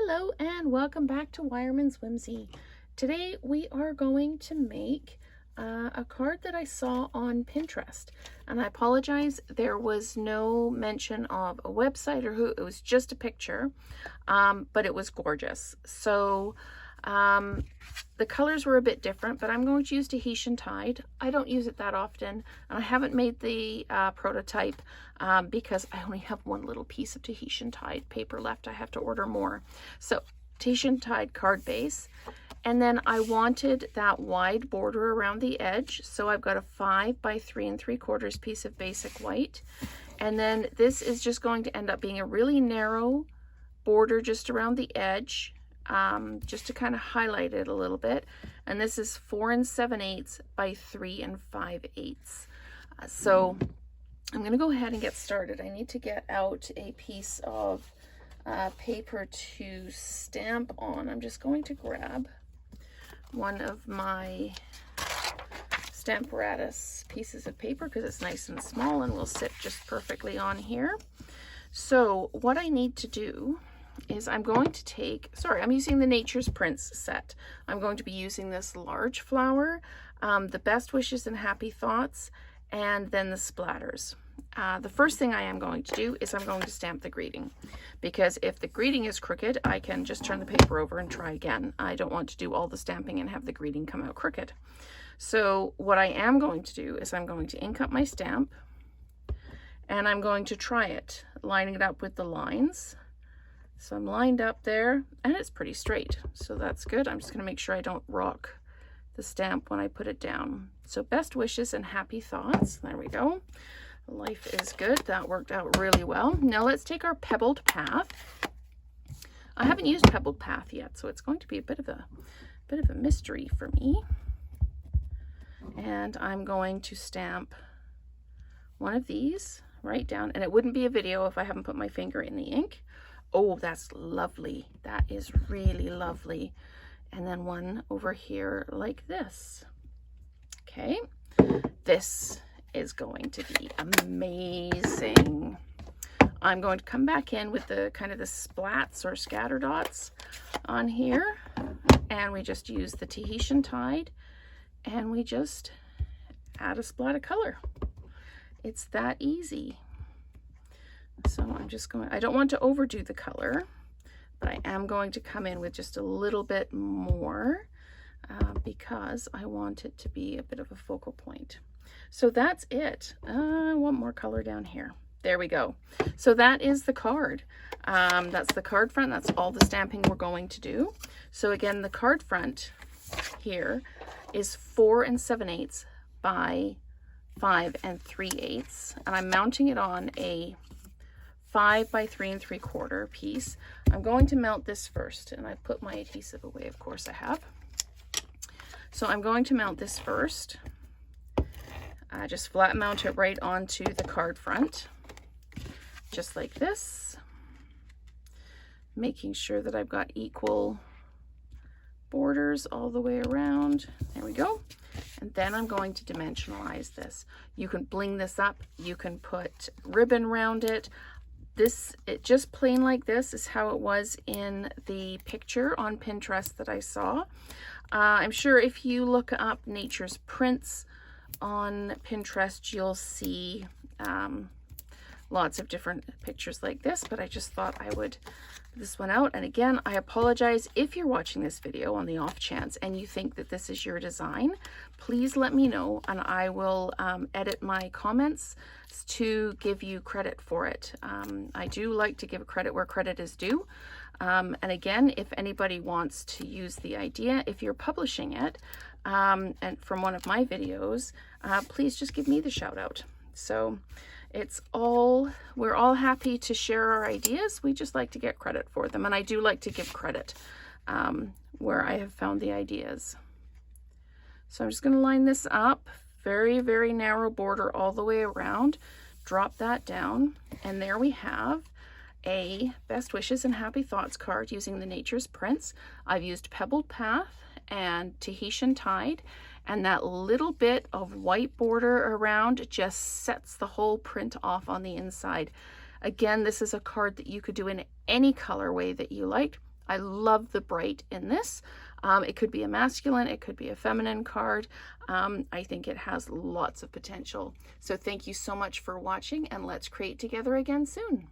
Hello and welcome back to Wireman's Whimsy. Today we are going to make a card that I saw on Pinterest, and I apologize, there was no mention of a website or who, it was just a picture, but it was gorgeous. So the colors were a bit different, but I'm going to use Tahitian Tide. I don't use it that often, and I haven't made the prototype because I only have one little piece of Tahitian Tide paper left. I have to order more. So Tahitian Tide card base, and then I wanted that wide border around the edge, so I've got a 5 by 3 3/4 piece of basic white, and then this is just going to end up being a really narrow border just around the edge, just to kind of highlight it a little bit. And this is 4 7/8 by 3 5/8. So I'm going to go ahead and get started. I need to get out a piece of paper to stamp on. I'm just going to grab one of my Stamparatus pieces of paper because it's nice and small and will sit just perfectly on here. So what I need to do is I'm going to take, I'm using the Nature's Prints set. I'm going to be using this large flower, the Best Wishes and Happy Thoughts, and then the splatters. The first thing I am going to do is I'm going to stamp the greeting, because if the greeting is crooked, I can just turn the paper over and try again. I don't want to do all the stamping and have the greeting come out crooked. So what I am going to do is I'm going to ink up my stamp, and I'm going to try it, lining it up with the lines. So I'm lined up there, and it's pretty straight, so that's good. I'm just going to make sure I don't rock the stamp when I put it down. So Best Wishes and Happy Thoughts. There we go. Life is good. That worked out really well. Now let's take our Pebbled Path. I haven't used Pebbled Path yet, so it's going to be a bit of a mystery for me. And I'm going to stamp one of these right down, and it wouldn't be a video if I haven't put my finger in the ink. Oh, that's lovely. That is really lovely. And then one over here like this. Okay, this is going to be amazing. I'm going to come back in with the kind of the splats or scatter dots on here, and we just use the Tahitian Tide, and we just add a splat of color. It's that easy. So I'm just going, I don't want to overdo the color, but I am going to come in with just a little bit more because I want it to be a bit of a focal point. So that's it. I want more color down here. There we go. So that is the card. That's the card front. That's all the stamping we're going to do. So again, the card front here is 4 7/8 by 5 3/8, and I'm mounting it on a 5 by 3 3/4 piece. I'm going to mount this first, and I put my adhesive away, of course I have. So I'm going to mount this first. Just flat mount it right onto the card front, just like this, making sure that I've got equal borders all the way around. There we go. And then I'm going to dimensionalize this. You can bling this up, you can put ribbon around it. It just plain like this is how it was in the picture on Pinterest that I saw. I'm sure if you look up Nature's Prints on Pinterest, you'll see lots of different pictures like this, but I just thought I would put this one out. And again, I apologize if you're watching this video on the off chance and you think that this is your design. Please let me know, and I will edit my comments to give you credit for it. I do like to give credit where credit is due. And again, if anybody wants to use the idea, if you're publishing it and from one of my videos, please just give me the shout out. So we're all happy to share our ideas. We just like to get credit for them, and I do like to give credit where I have found the ideas. So I'm just going to line this up, very, very narrow border all the way around, drop that down, and there we have a Best Wishes and Happy Thoughts card using the Nature's Prints. I've used Pebbled Path and Tahitian Tide, and that little bit of white border around just sets the whole print off on the inside. Again, this is a card that you could do in any colorway that you liked. I love the bright in this. It could be a masculine, it could be a feminine card. I think it has lots of potential. So thank you so much for watching, and let's create together again soon.